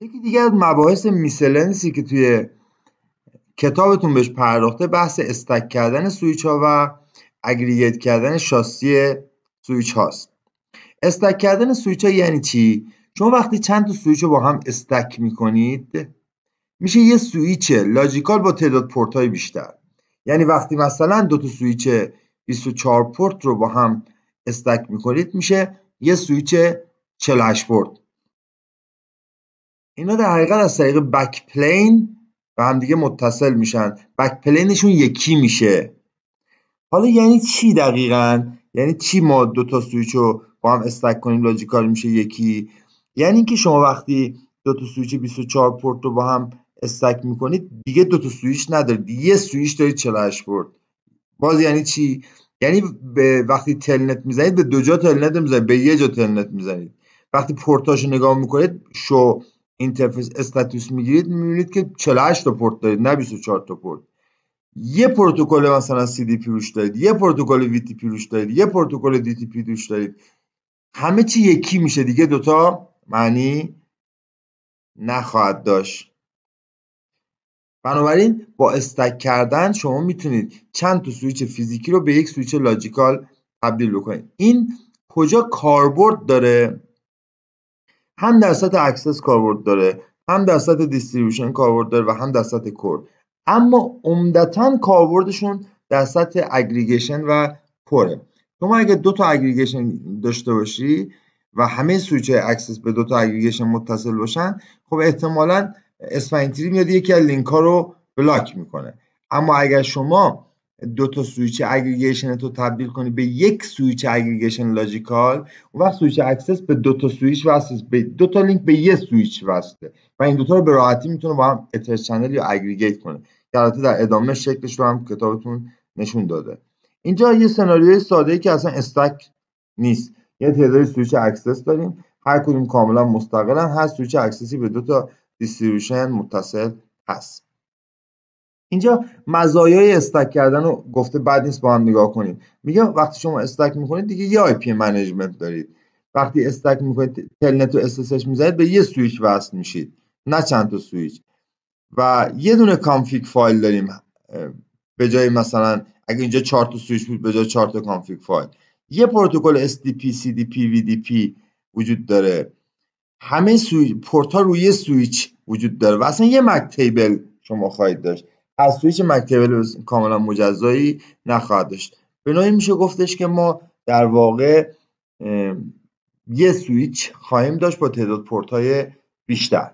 یکی دیگه از مباحث میسلنسی که توی کتابتون بهش پرداخته بحث استک کردن سویچ ها و اگریگیت کردن شاسی سویچ هاست. استک کردن سویچ ها یعنی چی؟ چون وقتی چند تا سویچ رو با هم استک میکنید میشه یه سویچ لاجیکال با تعداد پورت های بیشتر. یعنی وقتی مثلا دو تا سویچ 24 پورت رو با هم استک میکنید میشه یه سویچ 48 پورت. اینا در حقیقت از طریق بک پلین به هم دیگه متصل میشن، بک پلینشون یکی میشه. حالا یعنی چی دقیقاً؟ یعنی چی ما دو تا سویچ رو با هم استک کنیم لاجیکال میشه یکی؟ یعنی اینکه شما وقتی دو تا سویچ 24 پورت رو با هم استک میکنید دیگه دو تا سویچ ندارید، یه سویچ دارید 48 پورت. باز یعنی چی؟ یعنی وقتی تلنت میزنید به دو جا تلنت میزنید، به یه جا تلنت میزنید. وقتی پورتاشو نگاه میکنید شو اینترفیس استاتوس میگیرید میبینید که 48 تا پورت دارید نه 24 تا پورت. یه پروتکل مثلا CDP روش دارید، یه پروتکل VTP روش دارید، یه پروتکل DTP روش دارید، همه چی یکی میشه دیگه، دوتا معنی نخواهد داشت. بنابراین با استک کردن شما میتونید چند تا سویچ فیزیکی رو به یک سویچ لاجیکال تبدیل بکنید. این کجا کاربرد داره؟ هم در سطح اکسس کاربرد داره، هم در سطح دیستریبیوشن کاربرد داره و هم در سطح کور. اما عمدتاً کاربردشون در سطح اگریگیشن و کوره. شما اگه دو تا اگریگیشن داشته باشی و همه سویچ اکسس به دو تا اگریگیشن متصل باشن، خب احتمالاً اسفنگتری میاد یکی از لینک ها رو بلاک میکنه. اما اگر شما دو تا سویچ اگریگیشن تو تبدیل کنی به یک سویچ اگریگیشن لاجیکال، اون وقت سویچ اکسس به دو تا سویچ وصله، به دو تا لینک به یه سویچ وصله و این دو تا رو به راحتی میتونه با هم اتر چنل یا اگریگیت کنه. البته در ادامه شکلش رو هم کتابتون نشون داده. اینجا یه سناریوی ساده‌ای که اصلا استک نیست. یه تعدادی سویچ اکسس داریم، هر کدوم کاملا مستقلن، هر سویچ اکسسی به دو تا دیستریبیوشن متصل هست. اینجا مزایای استک کردن رو گفته بد نیست با هم نگاه کنیم. میگه وقتی شما استک میکنید دیگه یه IP منیجمنت دارید. وقتی استک میکنید تلنت و SSH میزنید به یه سویچ وصل میشید نه چند تا سویچ و یه دونه کانفیگ فایل داریم به جای مثلا اگه اینجا 4 تا سویچ بود به جای 4 تا کانفیگ فایل. یه پروتکل SDP CDP VDP وجود داره، همه پورت ها روی سویچ وجود داره و اصلا یه مک تیبل شما خواهید داشت. از سویچ مک تیبل کاملا مجزایی نخواهد داشت. بنابراین میشه گفتش که ما در واقع یه سویچ خواهیم داشت با تعداد پورت های بیشتر.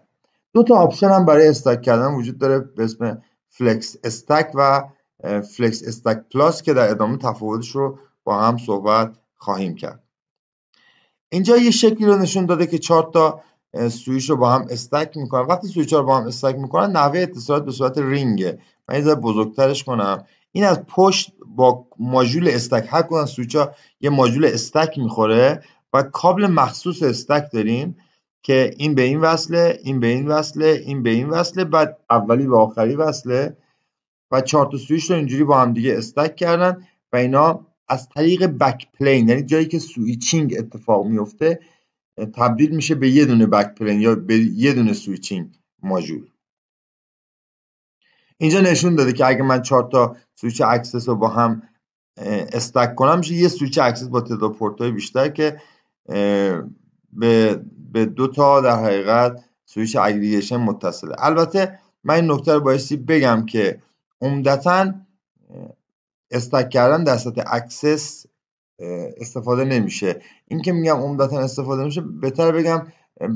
دو تا آپشن هم برای استک کردن وجود داره به اسم فلکس استک و فلکس استک پلاس که در ادامه تفاوتش رو با هم صحبت خواهیم کرد. اینجا یه شکلی رو نشون داده که 4 تا سویچ رو با هم استک میکنن. وقتی سویچ ها رو با هم استک میکنن نحوه اتصالات به صورت رینگه. من یه ذره بزرگترش کنم. این از پشت با ماژول استک، هر کدوم از سویچ ها یه ماژول استک میخوره و کابل مخصوص استک داریم که این به این وصله، این به این وصله، این به این وصله، بعد اولی و آخری وصله و 4 تا سویچ رو اینجوری با هم دیگه استک کردن و اینا از طریق بک پلین، یعنی جایی که سویچینگ اتفاق میفته، تبدیل میشه به یه دونه بک پلین یا به یه دونه سویچینگ ماژول. اینجا نشون داده که اگه من 4 تا سویچ اکسس رو با هم استک کنم میشه یه سویچ اکسس با تعداد پورت‌های بیشتر که به 2 تا در حقیقت سویچ اگریگیشن متصله. البته من این نکته رو بایستی بگم که عمدتاً استک کردن در سطح اکسس استفاده نمیشه. این که میگم عمدتاً استفاده نمیشه بهتر بگم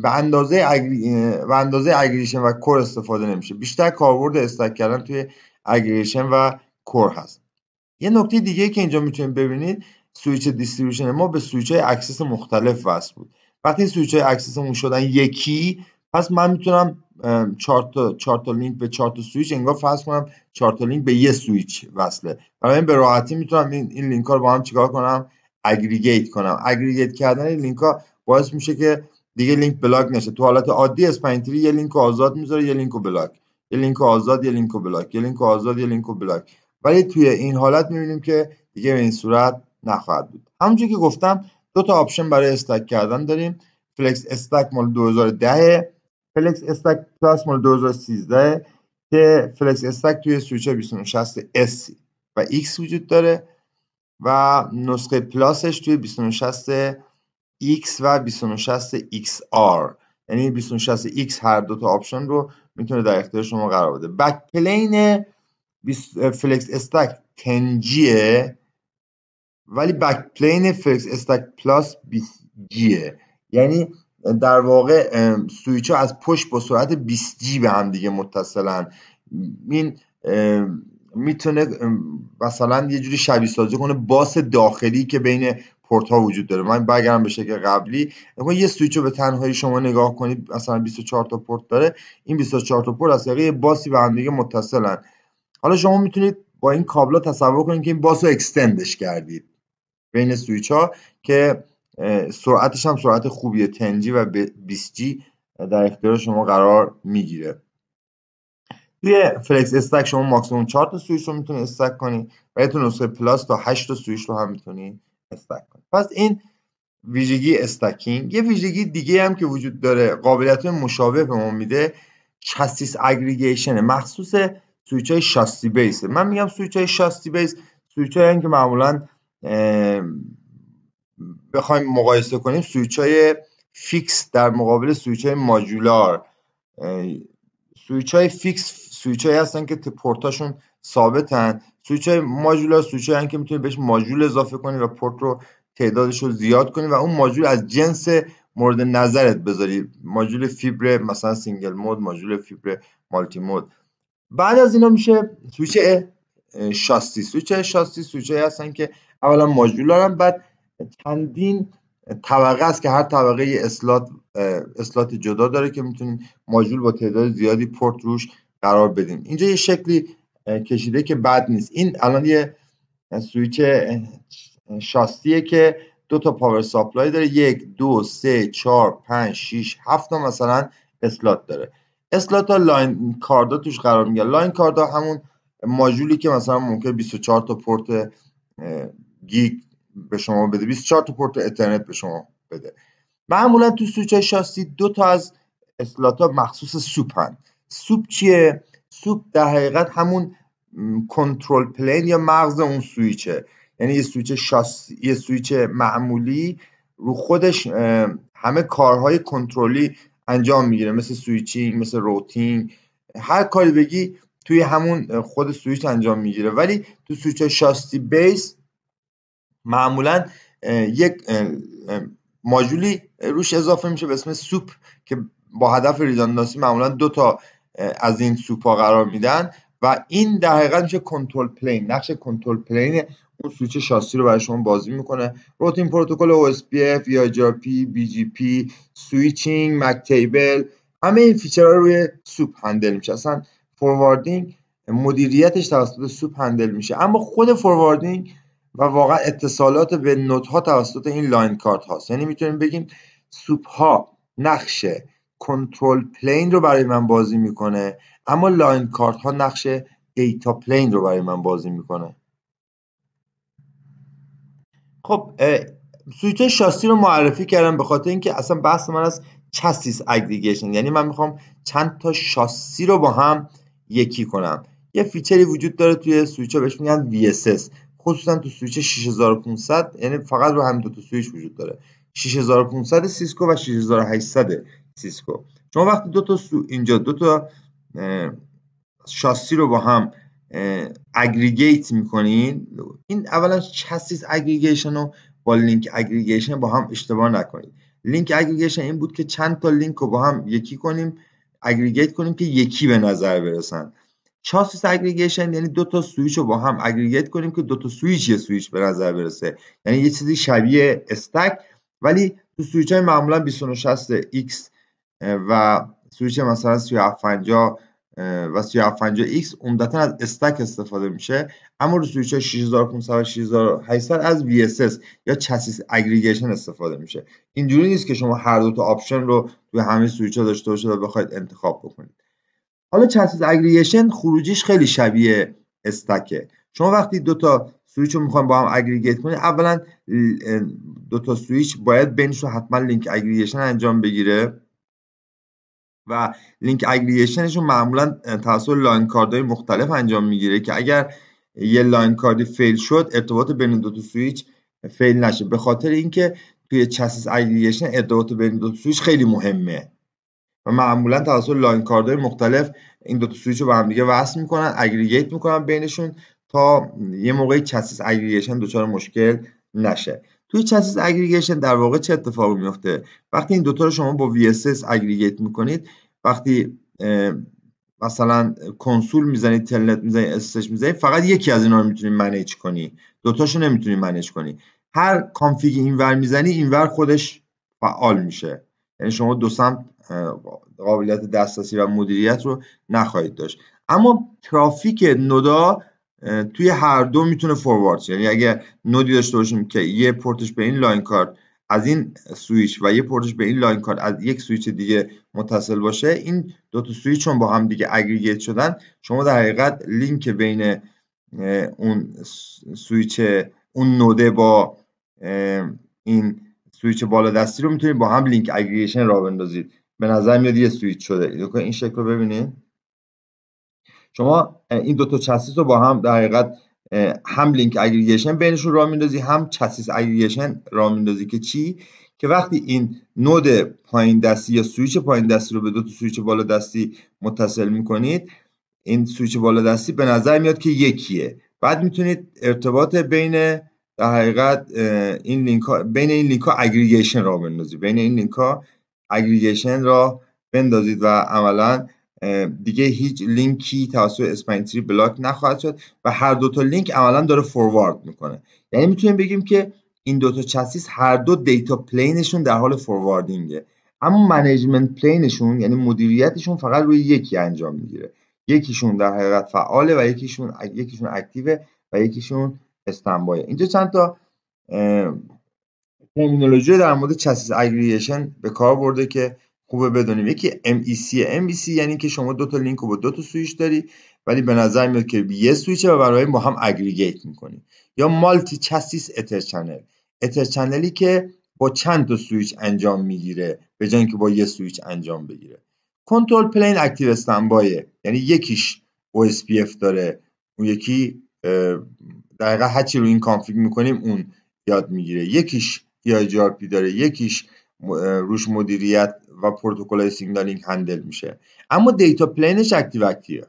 به اندازه اگریگیشن و کور استفاده نمیشه. بیشتر کاربرد استک کردن توی اگریگیشن و کور هست. یه نکته دیگه که اینجا میتونید ببینید سویچ دیستریبیوشن ما به سویچ های اکسس مختلف وصل بود. وقتی سویچ های اکسسمون شدن یکی، پس من میتونم 4 تا لینک به 4 تا سویچ انگار فرض کنم 4 تا لینک به یه سویچ وصله. بنابراین به راحتی میتونم این لینک ها رو با هم چیکار کنم؟ اگریگیت کنم. اگریگیت کردن این لینک ها باعث میشه که دیگه لینک بلاک نشه. تو حالت عادی اسپاینتری یه لینک آزاد میذاره، یه لینک بلاک، یه لینک آزاد، یه لینک بلاک، یه لینک آزاد، یه لینک بلاک. ولی توی این حالت میبینیم که دیگه به این صورت نخواهد بود. همونجوری که گفتم 2 تا آپشن برای استک کردن داریم. فلکس استک مال 2010 فلکس استک پلاس مال 2013 که فلکس استک توی سویچ 2960 S و X وجود داره و نسخه پلاسش توی 2960 X و 2960 XR، یعنی 2960 X هر دو تا آپشن رو میتونه در اختیار شما قرار بده. بک پلین فلکس استک 10Gه ولی بک پلین فلکس استک پلاس 20Gه، یعنی در واقع سویچ ها از پشت با سرعت 20G به هم دیگه متصلن. این میتونه مثلا یه جوری شبیه سازی کنه باس داخلی که بین پورت ها وجود داره. من برگردم به شکل قبلی، یه سویچ رو به تنهایی شما نگاه کنید، مثلا 24 تا پورت داره، این 24 تا پورت از طریق یه باسی به هم دیگه متصلن. حالا شما میتونید با این کابلا تصور کنید که این باس رو اکستندش کردید بین سویچ ها که سرعتش هم سرعت خوبیه، 10G و 20G در اختیار شما قرار میگیره. توی فلکس استک شما ماکسیموم 4 تا سویچ رو میتونید استک کنید و تو نسخه پلاس تا 8 تا سویچ رو هم میتونید استک کنید. پس این ویژگی استکینگ. یه ویژگی دیگه هم که وجود داره، قابلیت مشابه به ما میده، چاسیس اگریگیشن، مخصوص سویچ های شاسی بیس. من میگم سویچ های شاسی بیس سویچ هایی که معمولا بخوایم مقایسه کنیم سویچ های فیکس در مقابل سویچ های ماژولار. سویچ های فیکس سویچ هایی هستن که پورتاشون ثابتن، سویچ های ماژولار سویچ هایی که میتونید بهش ماژول اضافه کنید و پورت رو تعدادش رو زیاد کنید و اون ماژول از جنس مورد نظرت بذاری، ماژول فیبر مثلا سینگل مود، ماژول فیبر مالتی مود. بعد از اینا میشه سویچ شاسی. سویچ شاسی سویچ هایی هستن که اولا ماژول دارن، بعد چندین طبقه است که هر طبقه یه اسلات جدا داره که میتونین ماژول با تعداد زیادی پورت روش قرار بدین. اینجا یه شکلی کشیده که بد نیست. این الان یه سویچ شاسیه که 2 تا پاور ساپلای داره، 1 2 3 4 5 6 7 تا مثلا اسلات داره. اسلات ها لاین کاردا توش قرار میگیره. لاین کاردا همون ماژولی که مثلا ممکنه 24 تا پورت گیگ به شما بده، 24 تا پورت اترنت به شما بده. معمولا تو سویچ های شاسی 2 تا از اسلات ها مخصوص سوپن. سوپ چیه؟ سوپ در حقیقت همون کنترل پلین یا مغز اون سویچه، یعنی یه سویچ شاسی، یه سویچ معمولی رو خودش همه کارهای کنترلی انجام میگیره، مثل سویچینگ، مثل روتینگ، هر کاری بگی توی همون خود سویچ انجام میگیره. ولی تو سویچ شاسی بیس معمولا یک ماژولی روش اضافه میشه به اسم سوپ که با هدف ریداندانسی معمولا 2 تا از این سوپ ها قرار میدن و این در حقیقت میشه کنترل پلین، نقش کنترل پلین اون سویچ شاسی رو برای شما بازی میکنه. روتین پروتکل OSPF، VIGRP، BGP، سویچینگ، مک تیبل، همه این فیچرها روی سوپ هندل میشه. اصلا فورواردینگ مدیریتش توسط سوپ هندل میشه، اما خود فورواردینگ و واقعا اتصالات به نود ها توسط این لاین کارت هاست. یعنی میتونیم بگیم سوپ ها نقش کنترل پلین رو برای من بازی میکنه، اما لاین کارت ها نقش دیتا پلین رو برای من بازی میکنه. خب سویچ شاسی رو معرفی کردم به خاطر اینکه اصلا بحث من از چاسیس اگریگیشن، یعنی من میخوام چند تا شاسی رو با هم یکی کنم. یه فیچری وجود داره توی سویچ ها بهش میگن VSS، خصوصا تو سویچ 6500، یعنی فقط رو همین 2 تا سویچ وجود داره، 6500 سیسکو و 6800 سیسکو. شما وقتی اینجا 2 تا شاسی رو با هم اگریگیت میکنین، این اولا چاسیس اگریگیشن رو با لینک اگریگیشن با هم اشتباه نکنید. لینک اگریگیشن این بود که چند تا لینک رو با هم یکی کنیم، اگریگیت کنیم که یکی به نظر برسن. چاسیس اگریگیشن یعنی 2 تا سویچ رو با هم اگریگیت کنیم که 2 تا سویچ یه سویچ به نظر برسه، یعنی یه چیزی شبیه استک، ولی تو سویچ های معمولا 2960 X و سویچ مثلا 3750 و 3750X عمدتاً از استک استفاده میشه، اما رو سویچ های 6500 و 6800 از VSS یا چاسیس اگریگیشن استفاده میشه. اینجوری نیست که شما هر 2 تا آپشن رو توی همه سویچ ها داشته باشید و بخواید انتخاب بکنید. حالا چاسیس اگریگیشن خروجیش خیلی شبیه استکه. شما وقتی 2 تا سویچ رو میخوایم با هم اگریگیت کنید، اولا 2 تا سویچ باید بینشون حتما لینک اگریگیشن انجام بگیره و لینک اگریگیشنشون معمولا توسط لاین کاردهای مختلف انجام میگیره که اگر یه لاین کاردی فیل شد ارتباط بین دو تا سویچ فیل نشه، به خاطر اینکه توی چسیس اگریگیشن ارتباط بین دو تا سویچ خیلی مهمه و معمولا توسط لاین کاردهای مختلف این دو تا سویچ رو با هم دیگه وصل میکنن، اگریگیت میکنن بینشون تا یه موقعی چسیس اگریگیشن دچار مشکل نشه. توی چسیس اگریگیشن در واقع چه اتفاقی میفته؟ وقتی این دوتا رو شما با VSS اگریگیت میکنید، وقتی مثلا کنسول میزنید، تلنت میزنید، SSH میزنید، فقط یکی از اینا رو میتونید منیج کنی، دوتاشو نمیتونید منیج کنی. هر کانفیگ اینور میزنی اینور خودش فعال میشه، یعنی شما دو سمت قابلیت دسترسی و مدیریت رو نخواهید داشت. اما ترافیک نودا توی هر دو میتونه فوروارد شه، یعنی اگه نودی داشته باشیم که یه پورتش به این لاین کارت از این سویچ و یه پورتش به این لاین کارت از یک سویچ دیگه متصل باشه، این دو تا سویچ چون با هم دیگه اگریگیت شدن، شما در حقیقت لینک بین اون سویچ اون نوده با این سویچ بالا دستی رو میتونید با هم لینک اگریگیشن راه بندازید. به نظر میاد یه سویچ شده. این شکل رو ببینید، شما این دو تا چسیس رو با هم در حقیقت هم لینک اگریگیشن بینشون راه میندازی، هم چسیس اگریگیشن راه میندازی که چی؟ که وقتی این نود پایین دستی یا سویچ پایین دستی رو به دو تا سویچ بالا دستی متصل میکنید، این سویچ بالا دستی به نظر میاد که یکیه. بعد میتونید ارتباط بین در حقیقت این لینک ها، بین این لینک ها اگریگیشن راه بندازید، بین این لینک ها اگریگیشن راه بندازید و عملا دیگه هیچ لینکی توسط اسپاین تری بلاک نخواهد شد و هر دو تا لینک عملا داره فوروارد میکنه. یعنی میتونیم بگیم که این دو تا چسیس هر دو دیتا پلینشون در حال فورواردینگه، اما منیجمنت پلینشون یعنی مدیریتشون فقط روی یکی انجام میگیره. یکیشون در حقیقت فعاله و یکیشون اکتیوه و یکیشون استنبایه. اینجا چند تا ترمینولوژی در مورد چسیس اگریگیشن به کار برده که خوبه بدونیم. یکی MEC یعنی که شما دو تا لینک رو با دو تا سویچ داری ولی به نظر میاد که یه سویچه و برای با هم اگریگیت میکنی. یا مالتی چسیس اتر چنلی که با چند تا سویچ انجام میگیره به جای اینکه با یه سویچ انجام بگیره. کنترل پلین اکتیو استنبایه، یعنی یکیش OSPF داره، اون یکی در حقیقت هرچی رو این کانفیگ میکنیم اون یاد میگیره. یکیش PIGRP داره، یکیش روش مدیریت و پروتکل‌های سیگنالینگ هندل میشه. اما دیتا پلینش اکتیوه،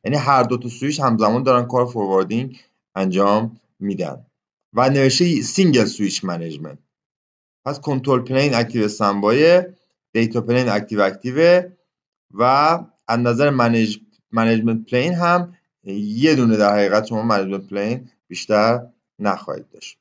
یعنی هر دو تا سویچ همزمان دارن کار فورواردینگ انجام میدن و نوشته سینگل سویچ منیجمنت. پس کنترل پلین اکتیو استنبایه، دیتا پلین اکتیوه و از نظر منیجمنت پلین هم یه دونه در حقیقت شما منیجمنت پلین بیشتر نخواهید داشت.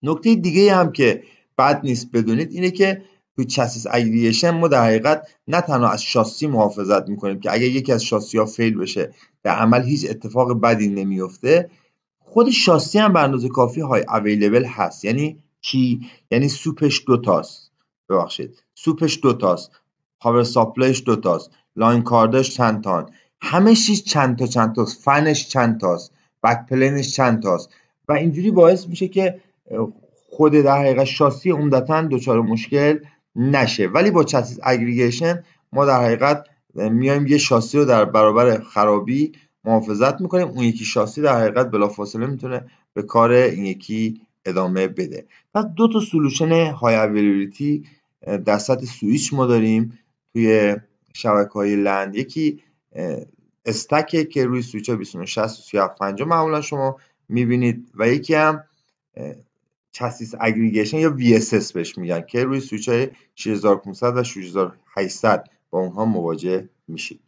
نکته دیگه هم که بد نیست بدونید اینه که توی چسیس اگریگیشن ما در حقیقت نه تنها از شاسی محافظت میکنیم که اگه یکی از شاسی ها فیل بشه در عمل هیچ اتفاق بدی نمیفته، خود شاسی هم به اندازه کافی های اویلیبل هست. یعنی چی؟ یعنی سوپش دوتاست، سوپش دوتاست، پاور ساپلایش دوتاست، لاین کاردش چند تان، همه چیز چند تاست، فنش چند تاست، بک پلینش چند تاست و اینجوری باعث میشه که خود در حقیقت شاسی عمدتاً دچار مشکل نشه. ولی با چسیس اگریگیشن ما در حقیقت میایم یه شاسی رو در برابر خرابی محافظت میکنیم، اون یکی شاسی در حقیقت بلافاصله میتونه به کار این یکی ادامه بده. پس دو تا سولوشن های اویلیبیلیتی در سطح سویچ ما داریم توی شبکه‌های لند. یکی استکه که روی سویچ ها 2960 و 3750 معمولا شما میبینید و یکی هم چسیس اگریگیشن یا VSS بهش میگن که روی سویچ های 6500 و 6800 با اونها مواجه میشید.